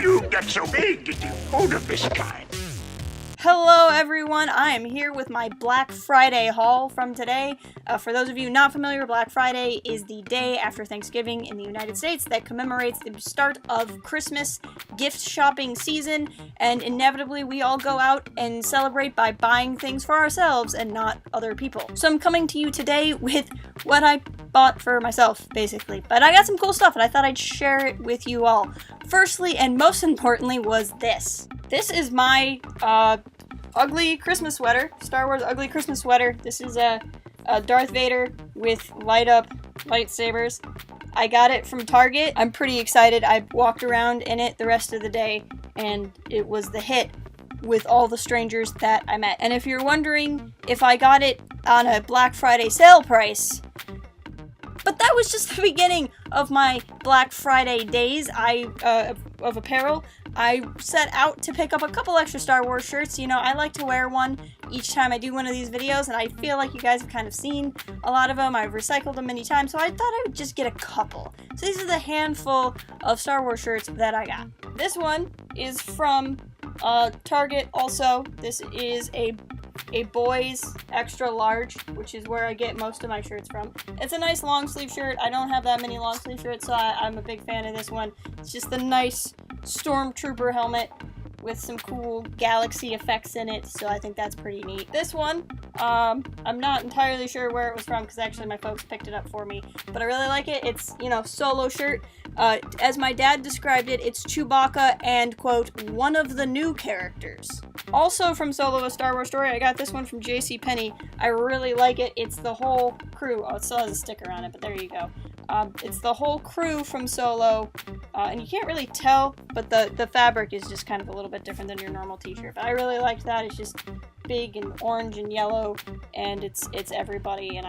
you get so big that you hold of this kind? Hello everyone, I am here with my Black Friday haul from today. For those of you not familiar, Black Friday is the day after Thanksgiving in the United States that commemorates the start of Christmas gift shopping season, and inevitably we all go out and celebrate by buying things for ourselves and not other people. So I'm coming to you today with what I bought for myself, basically. But I got some cool stuff and I thought I'd share it with you all. Firstly, and most importantly, was this. This is my ugly Christmas sweater, Star Wars ugly Christmas sweater. This is a Darth Vader with light-up lightsabers. I got it from Target. I'm pretty excited. I walked around in it the rest of the day, and it was the hit with all the strangers that I met. And if you're wondering if I got it on a Black Friday sale price, but that was just the beginning of my Black Friday days of apparel. I set out to pick up a couple extra Star Wars shirts. You know, I like to wear one each time I do one of these videos, and I feel like you guys have kind of seen a lot of them. I've recycled them many times, so I thought I would just get a couple. So these are the handful of Star Wars shirts that I got. This one is from Target also. This is a boys extra large, which is where I get most of my shirts from. It's a nice long sleeve shirt. I don't have that many long sleeve shirts, so I'm a big fan of this one. It's just a nice stormtrooper helmet with some cool galaxy effects in it, so I think that's pretty neat. This one, I'm not entirely sure where it was from because actually my folks picked it up for me, but I really like it. It's, you know, Solo shirt. As my dad described it, it's Chewbacca and, quote, one of the new characters. Also from Solo, A Star Wars Story, I got this one from JCPenney. I really like it. It's the whole crew. Oh, it still has a sticker on it, but there you go. It's the whole crew from Solo, and you can't really tell, but the fabric is just kind of a little bit different than your normal t-shirt. But I really liked that. It's just big and orange and yellow, and it's everybody, and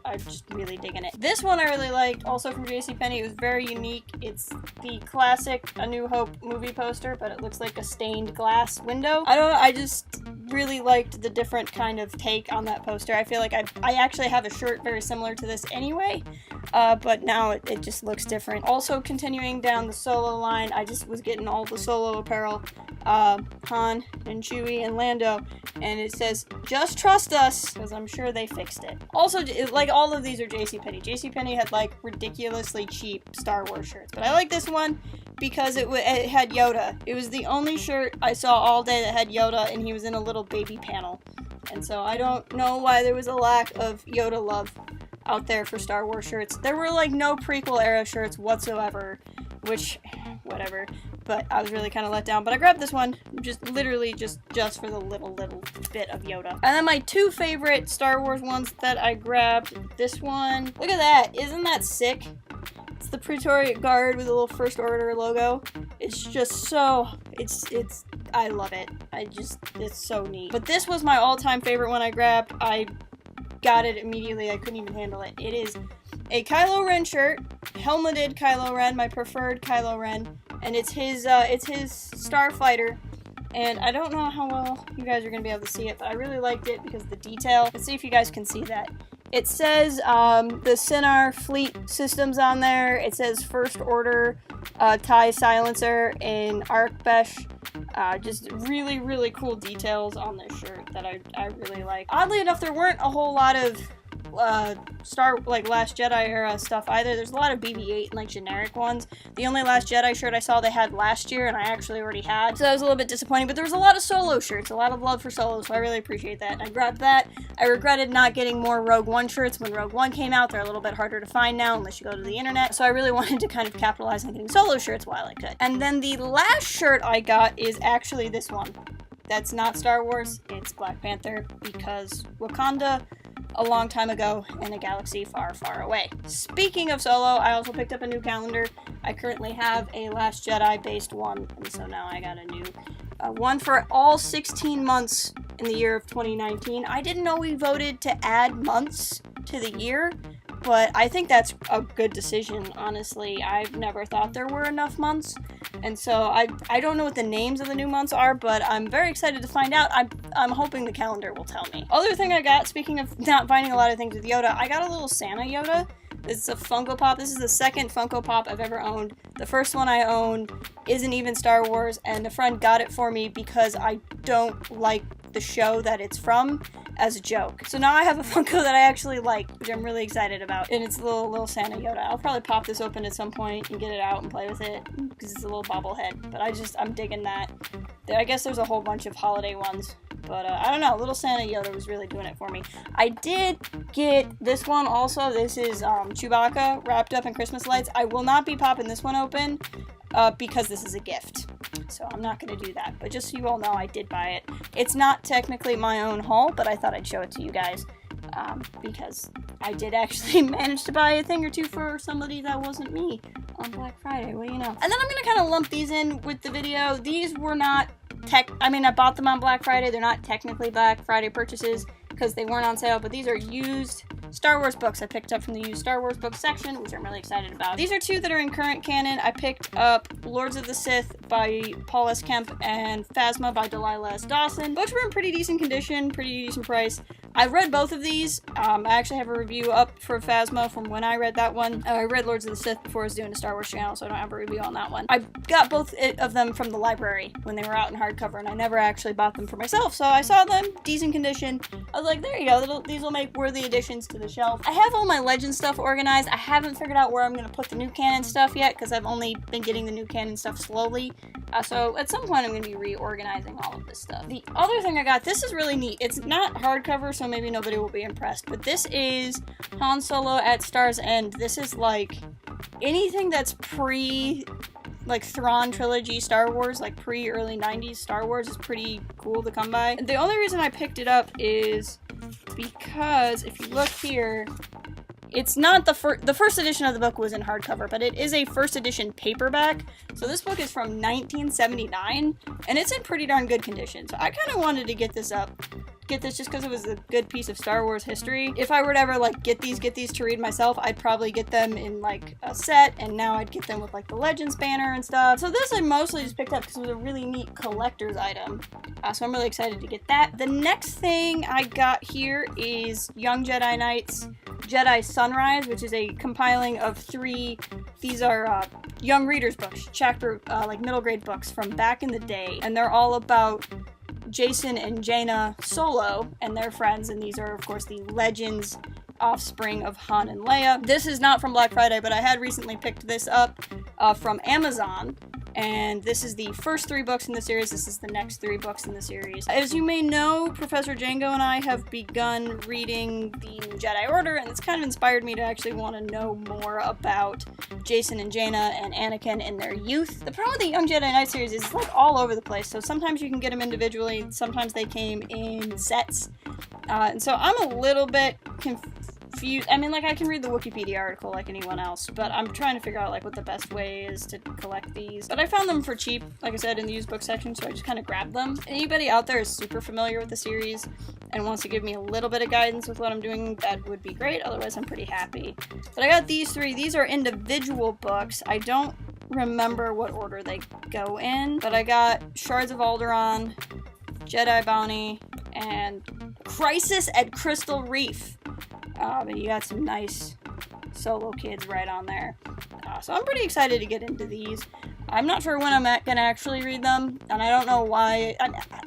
I'm just really digging it. This one I really liked, also from JCPenney. It was very unique. It's the classic A New Hope movie poster, but it looks like a stained glass window. I don't know, I just really liked the different kind of take on that poster. I feel like I actually have a shirt very similar to this anyway, but now it just looks different. Also continuing down the Solo line, I just was getting all the Solo apparel, Han and Chewie and Lando, and it says, just trust us, because I'm sure they fixed it. Also, like, all of these are JCPenney. JCPenney had, like, ridiculously cheap Star Wars shirts, but I like this one because it had Yoda. It was the only shirt I saw all day that had Yoda, and he was in a little baby panel. And so I don't know why there was a lack of Yoda love out there for Star Wars shirts. There were, like, no prequel era shirts whatsoever, which, whatever, but I was really kind of let down. But I grabbed this one, literally just for the little bit of Yoda. And then my two favorite Star Wars ones that I grabbed, this one, look at that, isn't that sick? It's the Praetorian Guard with a little First Order logo. It's just so, I love it. It's so neat. But this was my all-time favorite one I grabbed. I got it immediately. I couldn't even handle it. It is a Kylo Ren shirt, helmeted Kylo Ren, my preferred Kylo Ren, and it's his starfighter. And I don't know how well you guys are going to be able to see it, but I really liked it because of the detail. Let's see if you guys can see that. It says the Sinar fleet systems on there. It says First Order TIE silencer in Arkbesh. Just really, really cool details on this shirt that I really like. Oddly enough, there weren't a whole lot of Last Jedi era stuff either. There's a lot of BB-8 and like generic ones. The only Last Jedi shirt I saw they had last year, and I actually already had, so that was a little bit disappointing. But there was a lot of Solo shirts, a lot of love for Solo, so I really appreciate that. And I grabbed that. I regretted not getting more Rogue One shirts when Rogue One came out. They're a little bit harder to find now unless you go to the internet, so I really wanted to kind of capitalize on getting Solo shirts while I could. And then the last shirt I got is actually this one. That's not Star Wars, it's Black Panther, because Wakanda a long time ago in a galaxy far, far away. Speaking of Solo, I also picked up a new calendar. I currently have a Last Jedi based one, and so now I got a new one for all 16 months in the year of 2019. I didn't know we voted to add months to the year, but I think that's a good decision, honestly. I've never thought there were enough months, and so I don't know what the names of the new months are, but I'm very excited to find out. I'm hoping the calendar will tell me. Other thing I got, speaking of not finding a lot of things with Yoda, I got a little Santa Yoda. It's a Funko Pop. This is the second Funko Pop I've ever owned. The first one I owned isn't even Star Wars, and a friend got it for me because I don't like the show that it's from as a joke. So now I have a Funko that I actually like, which I'm really excited about, and it's a little Santa Yoda. I'll probably pop this open at some point and get it out and play with it because it's a little bobblehead, but I'm digging that. I guess there's a whole bunch of holiday ones, but I don't know, little Santa Yoda was really doing it for me. I did get this one also. This is Chewbacca wrapped up in Christmas lights. I will not be popping this one open because this is a gift. So I'm not going to do that, but just so you all know, I did buy it. It's not technically my own haul, but I thought I'd show it to you guys because I did actually manage to buy a thing or two for somebody that wasn't me on Black Friday. What do you know? And then I'm going to kind of lump these in with the video. These were not I bought them on Black Friday. They're not technically Black Friday purchases because they weren't on sale, but these are used Star Wars books I picked up from the used Star Wars books section, which I'm really excited about. These are two that are in Current Canon. I picked up Lords of the Sith by Paul S. Kemp and Phasma by Delilah S. Dawson. Books were in pretty decent condition, pretty decent price. I've read both of these. I actually have a review up for Phasma from when I read that one. I read Lords of the Sith before I was doing a Star Wars channel, so I don't have a review on that one. I got both of them from the library when they were out in hardcover, and I never actually bought them for myself, so I saw them, decent condition. I was like, there you go, these will make worthy additions to the shelf. I have all my Legend stuff organized. I haven't figured out where I'm going to put the new canon stuff yet, because I've only been getting the new canon stuff slowly. So at some point I'm going to be reorganizing all of this stuff. The other thing I got, this is really neat. It's not hardcover, so maybe nobody will be impressed, but this is Han Solo at Star's End. This is like anything that's like Thrawn trilogy Star Wars, like pre-early 90s Star Wars is pretty cool to come by. The only reason I picked it up is because if you look here, it's not the first edition of the book was in hardcover, but it is a first edition paperback. So this book is from 1979, and it's in pretty darn good condition. So I kind of wanted to get this just because it was a good piece of Star Wars history. If I were to ever like get these to read myself, I'd probably get them in like a set, and now I'd get them with like the Legends banner and stuff. So this I mostly just picked up because it was a really neat collector's item. So I'm really excited to get that. The next thing I got here is Young Jedi Knights Jedi Sunrise, which is a compiling of 3, these are young readers books, chapter, like middle grade books from back in the day, and they're all about Jason and Jaina Solo and their friends, and these are of course the Legends offspring of Han and Leia. This is not from Black Friday, but I had recently picked this up from Amazon, and this is the first 3 books in the series. This is the next 3 books in the series. As you may know, Professor Django and I have begun reading the New Jedi Order, and it's kind of inspired me to actually want to know more about Jason and Jaina and Anakin in their youth. The problem with the Young Jedi Knight series is it's like all over the place, so sometimes you can get them individually, sometimes they came in sets, and so I'm a little bit confused. I mean, like, I can read the Wikipedia article like anyone else, but I'm trying to figure out, like, what the best way is to collect these. But I found them for cheap, like I said, in the used book section, so I just kind of grabbed them. Anybody out there is super familiar with the series and wants to give me a little bit of guidance with what I'm doing, that would be great. Otherwise, I'm pretty happy. But I got these 3. These are individual books. I don't remember what order they go in, but I got Shards of Alderaan, Jedi Bounty, and Crisis at Crystal Reef. And you got some nice Solo kids right on there. So I'm pretty excited to get into these. I'm not sure when I'm gonna actually read them, and I don't know why.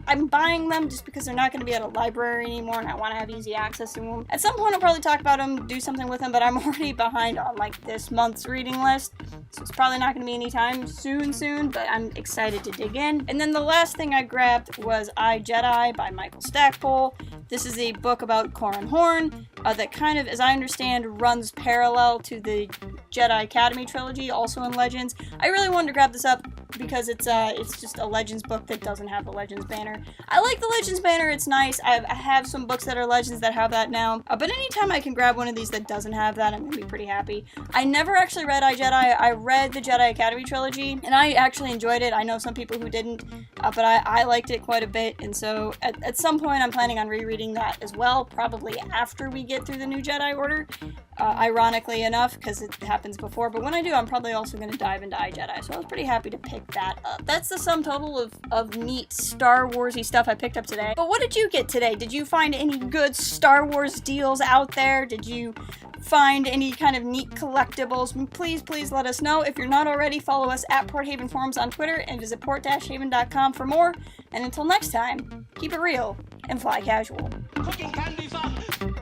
I'm buying them just because they're not gonna be at a library anymore, and I want to have easy access to them. At some point I'll probably talk about them, do something with them, but I'm already behind on like this month's reading list, so it's probably not gonna be anytime soon, but I'm excited to dig in. And then the last thing I grabbed was I, Jedi by Michael Stackpole. This is a book about Corran Horn that kind of, as I understand, runs parallel to the Jedi Academy trilogy, also in Legends. I really wanted to grab this up because it's just a Legends book that doesn't have the Legends banner. I like the Legends banner, it's nice. I have some books that are Legends that have that now, but anytime I can grab one of these that doesn't have that, I'm gonna be pretty happy. I never actually read I, Jedi. I read the Jedi Academy trilogy, and I actually enjoyed it. I know some people who didn't, but I liked it quite a bit, and so at some point I'm planning on rereading that as well, probably after we get through the New Jedi Order, ironically enough, because it happens before, but when I do, I'm probably also going to dive into I, Jedi, so I was pretty happy to pick pick that up. That's the sum total of neat Star Wars-y stuff I picked up today. But what did you get today? Did you find any good Star Wars deals out there? Did you find any kind of neat collectibles? Please let us know. If you're not already, follow us at Port Haven Forums on Twitter and visit port-haven.com for more. And until next time, keep it real and fly casual. Cooking candies up!